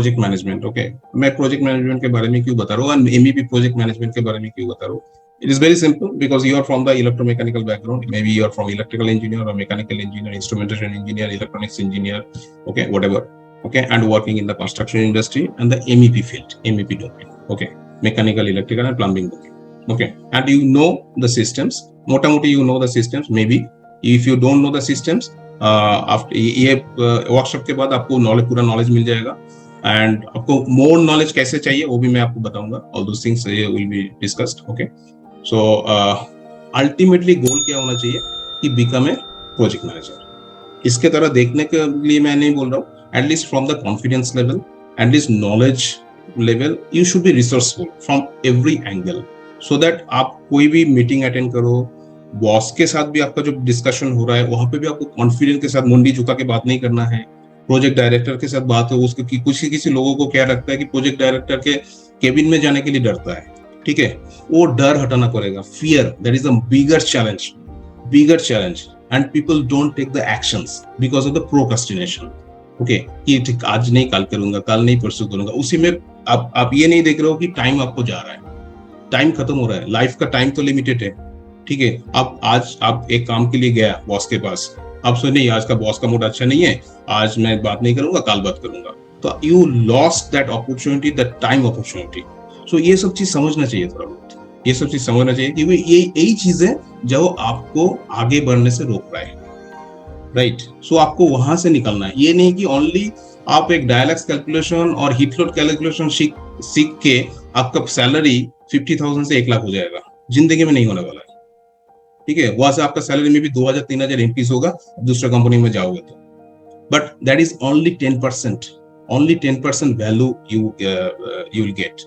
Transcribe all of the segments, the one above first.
Project management. Okay, मैं project management के बारे में क्यों बता रहा हूँ, एमईपी प्रोजेक्ट मैनेजमेंट के बारे में क्यों बता रहा हूँ? It is very simple because you are from the electromechanical background. Maybe you are from electrical engineer or mechanical engineer, instrumentation engineer, electronics engineer, okay, whatever, okay, and working in the construction industry and the MEP field, MEP domain, okay, mechanical, electrical, and plumbing domain, okay, and you know the systems. Mota-moti you know the systems. Maybe if you don't know the systems, after ये workshop के बाद आपको knowledge, पूरा knowledge मिल जाएगा, and आपको more knowledge कैसे चाहिए वो भी मैं आपको बताऊंगा. All those things will be discussed. Okay, so ultimately goal क्या होना चाहिए कि बिकम ए प्रोजेक्ट मैनेजर. इसके तरह देखने के लिए मैं नहीं बोल रहा हूँ, at least from the confidence level, at least knowledge level, you should B resourceful from every angle, so that आप कोई भी मीटिंग अटेंड करो, बॉस के साथ भी आपका जो डिस्कशन हो रहा है वहां पे भी आपको कॉन्फिडेंस के साथ मुंडी झुका के बात नहीं करना है. प्रोजेक्ट डायरेक्टर के साथ बात हो, उसके किसी लोगों को क्या लगता है कि प्रोजेक्ट डायरेक्टर के केबिन में जाने के लिए डरता है, ठीक है, वो डर हटाना पड़ेगा. Fear, that is the bigger challenge, and people don't take the actions because of the procrastination. Okay, कि ठीक आज नहीं कल करूंगा, कल नहीं परसों करूंगा. उसी में आप ये नहीं देख रहे हो कि टाइम आपको जा रहा है, टाइम खत्म हो रहा है. लाइफ का टाइम तो लिमिटेड है, ठीक है. आप एक काम के लिए गया बॉस के पास, आप सोचे नहीं आज का बॉस का मूड अच्छा नहीं है, आज मैं बात नहीं करूंगा, कल बात करूंगा, तो you lost that opportunity, that time opportunity. So ये सब चीज समझना चाहिए थोड़ा बहुत, ये सब चीज समझना चाहिए कि ये यही चीजें जो आपको आगे बढ़ने से रोक रहा है, राइट. सो आपको वहां से निकलना है. ये नहीं कि ओनली आप एक डायलैक्स कैलकुलेशन और हीट लोड कैलकुलेशन सीख के आपका सैलरी 50,000 से 1 लाख हो जाएगा. जिंदगी में नहीं होने वाला है, ठीक है. वहां से आपका सैलरी में भी 2,000-3,000 इंक्रीज होगा दूसरा कंपनी में जाओगे तो, but that is only 10% value you will get.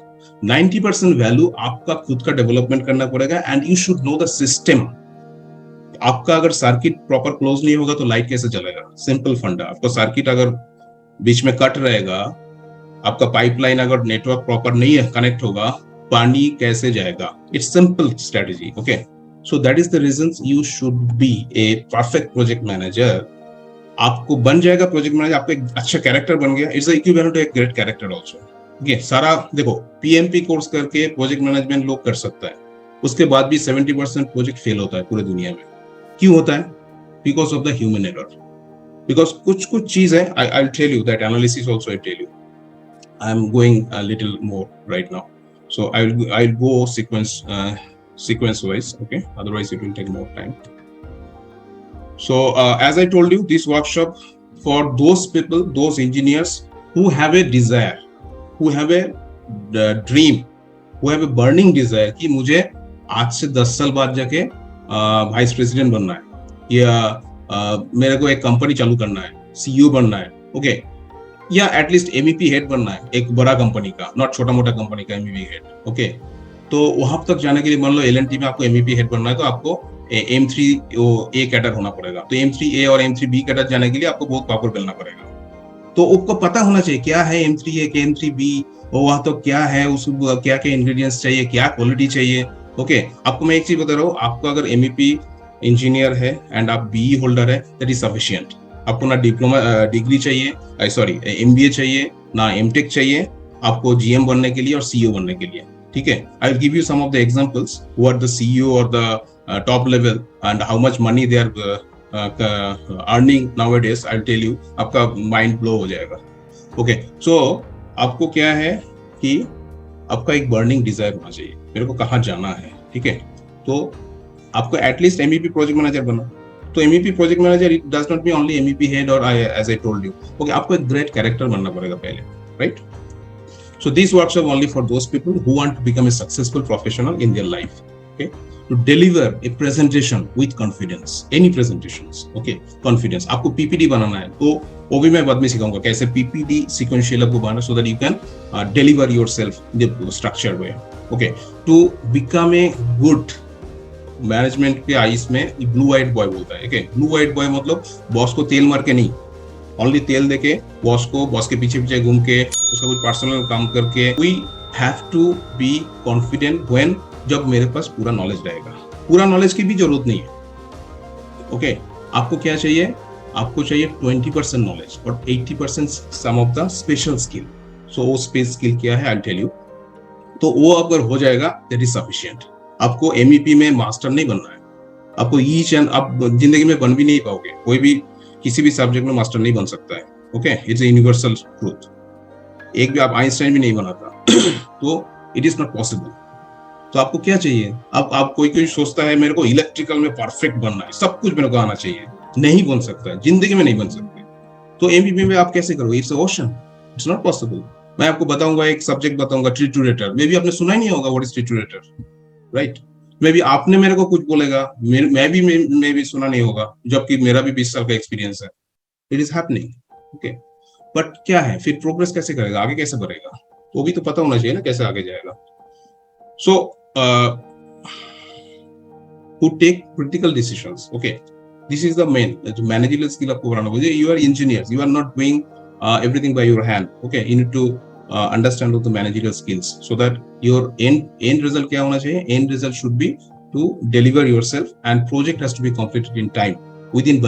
90% value आपका खुद का डेवलपमेंट करना पड़ेगा, and you should know the system. आपका अगर सर्किट प्रॉपर क्लोज नहीं होगा तो लाइट कैसे चलेगा? सिंपल फंडा. आपका सर्किट अगर बीच में कट रहेगा, आपका पाइपलाइन अगर नेटवर्क प्रॉपर नहीं है, कनेक्ट होगा, पानी कैसे जाएगा? It's simple strategy. Okay, so that is the reason you should be a perfect project manager. आपको बन जाएगा प्रोजेक्ट मैनेजर, आपको एक अच्छा कैरेक्टर बन गया, it's equivalent to a great character also. ये सारा देखो, पीएमपी कोर्स करके प्रोजेक्ट मैनेजमेंट लोग कर सकता है, उसके बाद भी 70% प्रोजेक्ट फेल होता है पूरे दुनिया में. क्यों होता है? Because of the human error. Because कुछ चीज है, I tell you that analysis also. I tell you, I am going a little more right now, so I will go sequence wise, okay, otherwise it will take more time. So as I told you, this workshop for those people, those engineers who have a desire, who have a dream, who have a burning desire कि मुझे आज से 10 साल बाद जाके vice president बनना है, या मेरे को एक कंपनी चालू करना है, सीईओ बनना है, ओके, या एटलीस्ट एमईपी हेड बनना है एक बड़ा कंपनी का, नॉट छोटा मोटा कंपनी का एमईपी हेड. ओके, तो वहां तक जाने के लिए मान लो एलएनटी में आपको एमईपी हेड बनना है, तो आपको M3 ए कैडर होना पड़ेगा. तो M3A और M3B कैडर जाने के लिए आपको बहुत पावर मिलना पड़ेगा. तो आपको पता होना चाहिए क्या है M3A, क्या M3B, और वहां तो क्या है, उस क्या क्या इंग्रेडिएंट्स चाहिए, क्या क्वालिटी चाहिए. ओके, आपको मैं एक चीज बता रहा हूँ, आपको अगर एमईपी इंजीनियर है एंड आप बीई होल्डर है, दैट इज सफिशिएंट. आपको ना डिप्लोमा डिग्री चाहिए, सॉरी MBA चाहिए, ना एमटेक चाहिए आपको जीएम बनने के लिए और सीईओ बनने के लिए, ठीक है. I will give you some of the examples who are the CEO और the top level and how much money they are earning nowadays. I will tell you, आपका माइंड ब्लो हो जाएगा. ओके, सो आपको क्या है कि आपका एक बर्निंग डिजायर होना चाहिए, मेरे को कहाँ जाना है, ठीक है. तो आपको एटलीस्ट एमईपी प्रोजेक्ट मैनेजर बना. तो MEP project manager it does not be only MEP head और as I told you. Okay, आपको एक ग्रेट कैरेक्टर बनना पड़ेगा पहले, right. So this workshop only for those people who want to become a successful professional in their life. Okay, to deliver a presentation with confidence. Any presentations, okay, confidence. आपको PPT बनाना है, तो वो भी मैं बाद में सिखाऊंगा कैसे PPT sequential आपको बनाना, so that you can deliver yourself in the structured way. Okay, to become a good management के आइस में blue eyed boy बोलता है. Okay, blue eyed boy मतलब बॉस को तेल मार के नहीं, ओनली तेल देके बॉस के पीछे पीछे घूम के उसका कुछ पर्सनल काम करके. We have to be confident when, जब मेरे पास पूरा नॉलेज रहेगा. पूरा नॉलेज की भी जरूरत नहीं है. ओके, आपको क्या चाहिए? आपको चाहिए 20% नॉलेज और 80% सम ऑफ द स्पेशल स्किल. सो वो स्पेस स्किल क्या है, आई टेल यू। तो वो अगर हो जाएगा दैट इज सफिशिएंट। आपको एमईपी में मास्टर नहीं बनना है, आपको ईच एंड आप जिंदगी में बन भी नहीं पाओगे, कोई भी किसी भी सब्जेक्ट में मास्टर नहीं बन सकता है। Okay, it's a universal truth. एक भी आप आइंस्टाइन भी नहीं बना था तो इट इज नॉट पॉसिबल। तो आपको क्या चाहिए? आप कोई सोचता है मेरे को इलेक्ट्रिकल में परफेक्ट बनना है, सब कुछ मेरे को आना चाहिए, नहीं बन सकता है, जिंदगी में नहीं बन सकते। तो एमबीबी में आप कैसे करोगे? It's ocean, it's not possible. मैं आपको बताऊंगा, एक सब्जेक्ट बताऊंगा ट्रिटूरेटर, मे भी आपने सुना ही नहीं होगा व्हाट इज ट्रिटूरेटर, राइट? मे भी आपने मेरे को कुछ बोलेगा, मैं भी सुना नहीं होगा, जबकि मेरा भी 20 साल का एक्सपीरियंस है। It is happening, okay. But क्या है फिर, प्रोग्रेस कैसे करेगा, आगे कैसे बढ़ेगा? वो भी तो पता होना चाहिए ना कैसे आगे जाएगा। सो who take critical decisions, okay, this is the main managerial skill आपको बनाना होगा। you are engineers, you are not doing everything by your hand, okay, you need to understand all the managerial skills so that your end result क्या होना चाहिए? End result should be to deliver yourself, and project has to be completed in time, within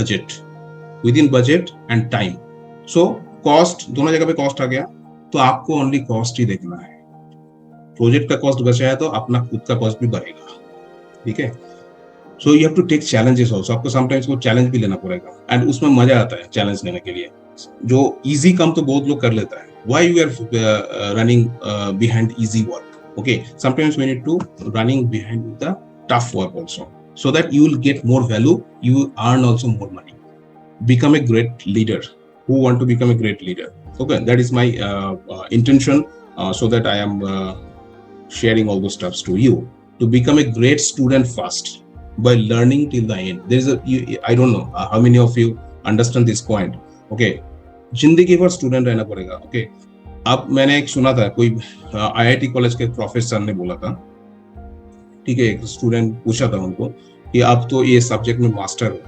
budget and time. so cost, दोनों जगह पे cost आ गया, तो आपको only cost ही देखना है। प्रोजेक्ट का कॉस्ट बचा है तो अपना खुद का कॉस्ट भी बढ़ेगा, ठीक है? So you have to take challenges also, आपको समटाइम्स वो चैलेंज भी लेना पड़ेगा, एंड उसमें मजा आता है चैलेंज लेने के लिए। जो इजी काम तो बहुत लोग कर लेता है, why you are running behind easy work, okay? Sometimes we need to running behind the tough work also, so that you will get more value, you earn also more money, become a great leader. Who want to become a great leader? Okay, that is my intention, so that I am sharing all those stuffs to you, to become a great student first by learning till the end. There is I don't know how many of you understand this point, okay? जिंदगी भर student रहना पड़ेगा, okay? अब मैंने एक सुना था, कोई आईआईटी कॉलेज के प्रोफेसर ने बोला था, ठीक है, एक स्टूडेंट पूछा था उनको कि आप तो ये सब्जेक्ट में मास्टर हो,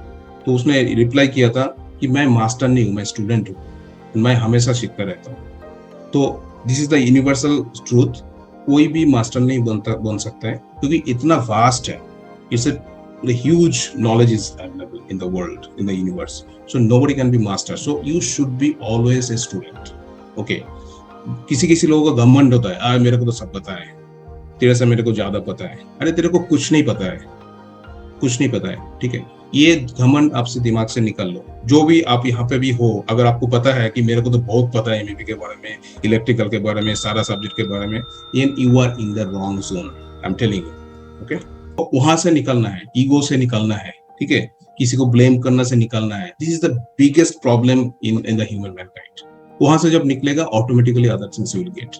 तो उसने रिप्लाई किया था कि मैं मास्टर नहीं हूँ, मैं स्टूडेंट हूँ, मैं हमेशा सीखता रहता हूँ। तो this is the universal truth, कोई भी मास्टर नहीं बन सकता है, क्योंकि इतना वास्ट है। It's a huge knowledge is available in the world, in the universe, so nobody can be master, so you should be always a student, okay? किसी लोगों का घमंड होता है, मेरे को तो सब पता है, तेरे से मेरे को ज्यादा पता है। अरे तेरे को कुछ नहीं पता है, कुछ नहीं पता है, ठीक है? ये घमंड आपसे दिमाग से निकाल लो। जो भी आप यहाँ पे भी हो, अगर आपको पता है कि मेरे को तो बहुत पता है एमईपी के बारे में, इलेक्ट्रिकल के बारे में, सारा सब्जेक्ट के बारे में, you are in the wrong zone, I am telling you, okay? वहां से निकलना है, ईगो से निकलना है, ठीक है? किसी को ब्लेम करना से निकलना है। This is the biggest problem in the human Mankind. वहां से जब निकलेगा, automatically other things will get.